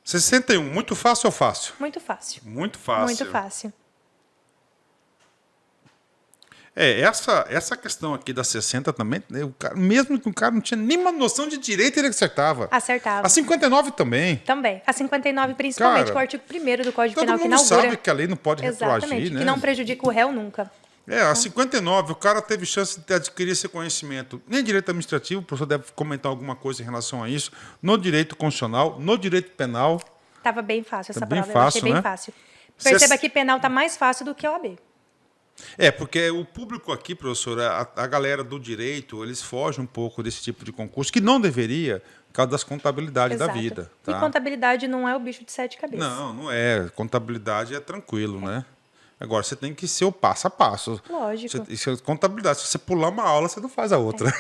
61, muito fácil ou fácil? Muito fácil. Muito fácil. Muito fácil. Essa questão aqui da 60 também, né, mesmo que o cara não tinha nenhuma noção de direito, ele acertava. Acertava. A 59 também. Também. A 59, principalmente, Cara, com o artigo 1º do Código Todo Penal, que mundo inaugura. sabe que a lei não pode Exatamente, retroagir, né? que não prejudica o réu nunca. A 59, o cara teve chance de adquirir esse conhecimento. Nem direito administrativo, o professor deve comentar alguma coisa em relação a isso, no direito constitucional, no direito penal. Estava bem fácil essa Tá bem prova, eu achei fácil, bem né? fácil. Perceba que penal está mais fácil do que OAB. Porque o público aqui, professora, a galera do direito, eles fogem um pouco desse tipo de concurso, que não deveria, por causa das contabilidades da Exato. vida. E Tá? contabilidade não é o bicho de 7 cabeças. Não é. Contabilidade é tranquilo, né? Agora, você tem que ser o passo a passo. Lógico. Isso é contabilidade. Se você pular uma aula, você não faz a outra.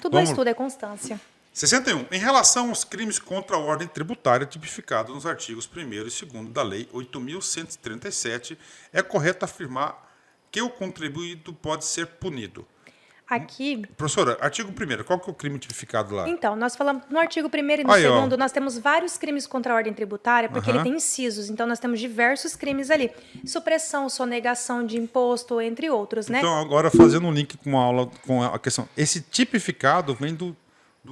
Tudo Vamos- é estudo, é constância. 61. Em relação aos crimes contra a ordem tributária tipificados nos artigos 1º e 2º da Lei 8.137, é correto afirmar que o contribuído pode ser punido. Aqui, Professora, artigo 1º, qual que é o crime tipificado lá? então, nós falamos no artigo 1º e no Aí, ó. 2º, nós temos vários crimes contra a ordem tributária, porque Aham. ele tem incisos, então nós temos diversos crimes ali. Supressão, sonegação de imposto, entre outros, né? Então, agora fazendo um link com a aula, com a questão. Esse tipificado vem do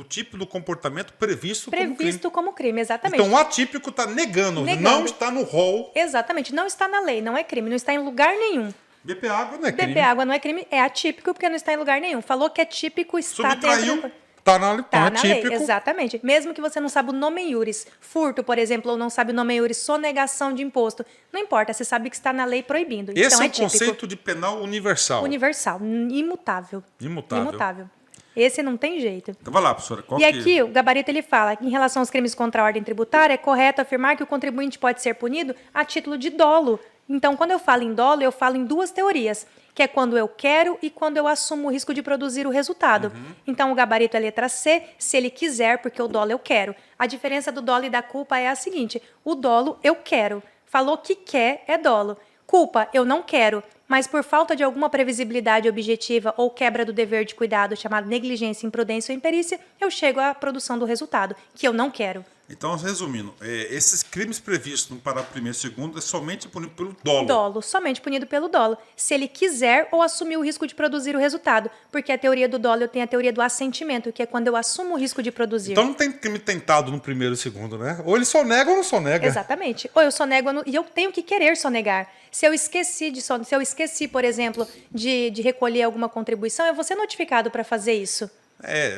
tipo do comportamento previsto como crime. Previsto como crime, exatamente. Então, o atípico está negando, Negando. não está no rol. Exatamente, não está na lei, não é crime, não está em lugar nenhum. Beber água não é crime. Beber água não é crime, é atípico porque não está em lugar nenhum. Falou que é típico, está Subtraiu, dentro... está na lei, Tá então é na típico. lei, exatamente. Mesmo que você não saiba o nome iuris, furto, por exemplo, ou não sabe o nome iuris, sonegação de imposto, não importa, você sabe que está na lei proibindo. Esse então é é um típico. conceito de penal universal. Universal, imutável. Imutável. Imutável. Esse não tem jeito. Então, vai lá, professora. Qual E aqui, o gabarito ele fala que, em relação aos crimes contra a ordem tributária, é correto afirmar que o contribuinte pode ser punido a título de dolo. Então, quando eu falo em dolo, eu falo em duas teorias, que é quando eu quero e quando eu assumo o risco de produzir o resultado. Então, o gabarito é letra C, se ele quiser, porque o dolo eu quero. A diferença do dolo e da culpa é a seguinte: o dolo eu quero. Falou que quer é dolo. Culpa, eu não quero, mas por falta de alguma previsibilidade objetiva ou quebra do dever de cuidado, chamado negligência, imprudência ou imperícia, eu chego à produção do resultado, que eu não quero. Então, resumindo, esses crimes previstos no parágrafo 1º e 2º é somente punido pelo dolo. Dolo, somente punido pelo dolo. Se ele quiser ou assumir o risco de produzir o resultado. Porque a teoria do dolo, eu tenho a teoria do assentimento, que é quando eu assumo o risco de produzir. Então, não tem crime tentado no 1º e 2º, né? Ou ele sonega ou não sonega. Exatamente. Ou eu sonego e eu tenho que querer sonegar. Se eu esqueci, por exemplo, de recolher alguma contribuição, eu vou ser notificado para fazer isso.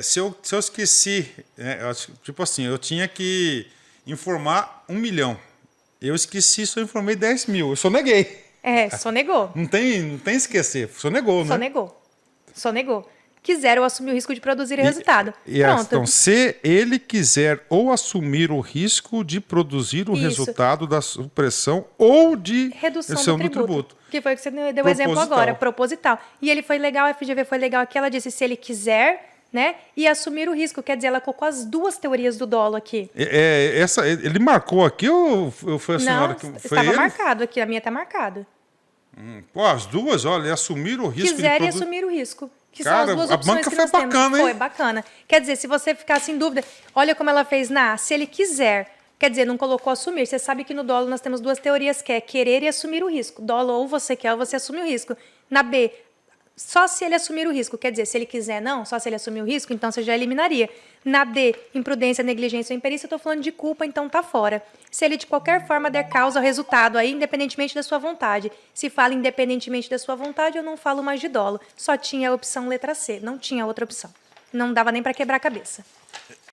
Se eu esqueci, tipo assim, eu tinha que informar 1 milhão. Eu esqueci, só informei 10 mil. Eu soneguei. Sonegou. Não tem esquecer. Sonegou, né? Sonegou. Quiser ou assumir o risco de produzir o resultado. Pronto. Então, se ele quiser ou assumir o risco de produzir o Isso. resultado da supressão ou de Redução do tributo. Que foi o que você deu o exemplo Proposital. agora, proposital. E ele foi legal, a FGV foi legal aqui, ela disse se ele quiser, né, e assumir o risco. Quer dizer, ela colocou as duas teorias do dolo aqui. Ele marcou aqui ou foi a senhora Não, que foi estava ele? marcado aqui, a minha está marcada. Pô, as duas, olha, assumir o risco Quiser de e assumir o risco. Que Cara, são as duas a opções banca que foi nós temos. bacana, hein? Foi bacana. Quer dizer, se você ficasse em dúvida, olha como ela fez na A, se ele quiser. Quer dizer, não colocou assumir. Você sabe que no dolo nós temos duas teorias, que é querer e assumir o risco. Dolo ou você quer ou você assume o risco. Na B, só se ele assumir o risco. Quer dizer, se ele quiser não, só se ele assumir o risco, então você já eliminaria. Na D, imprudência, negligência ou imperícia, eu estou falando de culpa, então tá fora. Se ele de qualquer forma der causa ao resultado, aí independentemente da sua vontade. Se fala independentemente da sua vontade, eu não falo mais de dolo. Só tinha a opção letra C, não tinha outra opção. Não dava nem para quebrar a cabeça.